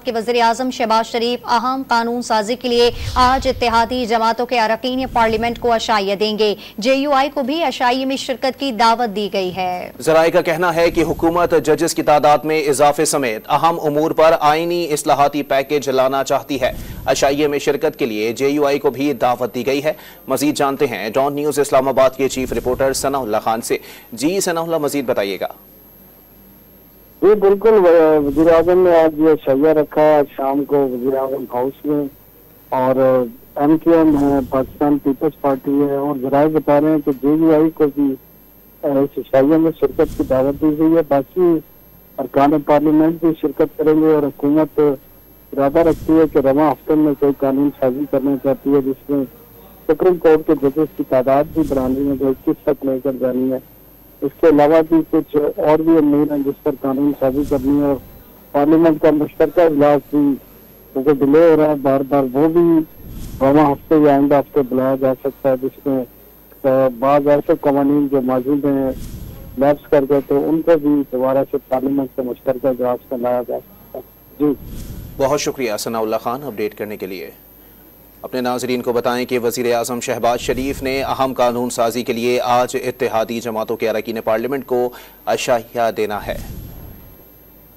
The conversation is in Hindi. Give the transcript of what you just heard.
कि वज़ीर-ए-आज़म शहबाज शरीफ अहम कानून साजी के लिए आज इत्तेहादी जमातों के अरकान पार्लियामेंट को अशाइया देंगे। JUI को भी अशाइये में शिरकत की दावत दी गई है। ज़राए का कहना है कि हुकूमत जजेस की तादाद में इजाफे समेत अहम उमूर पर आईनी इस्लाहाती पैकेज लाना चाहती है। अशाइये में शिरकत के लिए JUI को भी दावत दी गई है। मजीद जानते हैं डॉन न्यूज़ इस्लामाबाद के चीफ रिपोर्टर सनाउल्लाह खान से। जी सनाउल्लाह, मजीद बताइएगा। ये बिल्कुल वज़ीर-ए-आज़म ने आज ये अशाइया रखा शाम को वज़ीर-ए-आज़म हाउस में, और MKM है, पाकिस्तान पीपल्स पार्टी है, और ज़राए बता रहे हैं कि JUI को भी इस अशाइया में शिरकत की दावत दी गई है। बाकी अरकान पार्लियामेंट भी शिरकत करेंगे और हुकूमत इरादा रखती है कि रवा हफ्ते में कोई कानून साजी करना चाहती है जिसमें सुप्रीम कोर्ट के जजेस की तादाद भी बढ़ानी है जो 21 तक लेकर जानी है। इसके अलावा भी कुछ और भी उम्मीद है जिस पर कानून साजी करनी है, और पार्लियामेंट का मुश्तरका इजलास भी क्योंकि डिले हो रहा है बार बार, वो भी रवा हफ्ते या आइंदा हफ्ते बुलाया जा सकता है जिसमें बाज़ ऐसे कवानीन जो मौजूद हैं लैप्स कर गए तो उनको भी दोबारा से पार्लियामेंट से मुश्तरका इजलास में लाया जा सकता है। जी बहुत शुक्रिया सनाउल्लाह खान अपडेट करने के लिए। अपने नाजरीन को बताएं कि वज़ीर-ए-आज़म शहबाज शरीफ ने अहम कानून साजी के लिए आज इत्तेहादी जमातों के अरकान पार्लियामेंट को अशाइया देना है।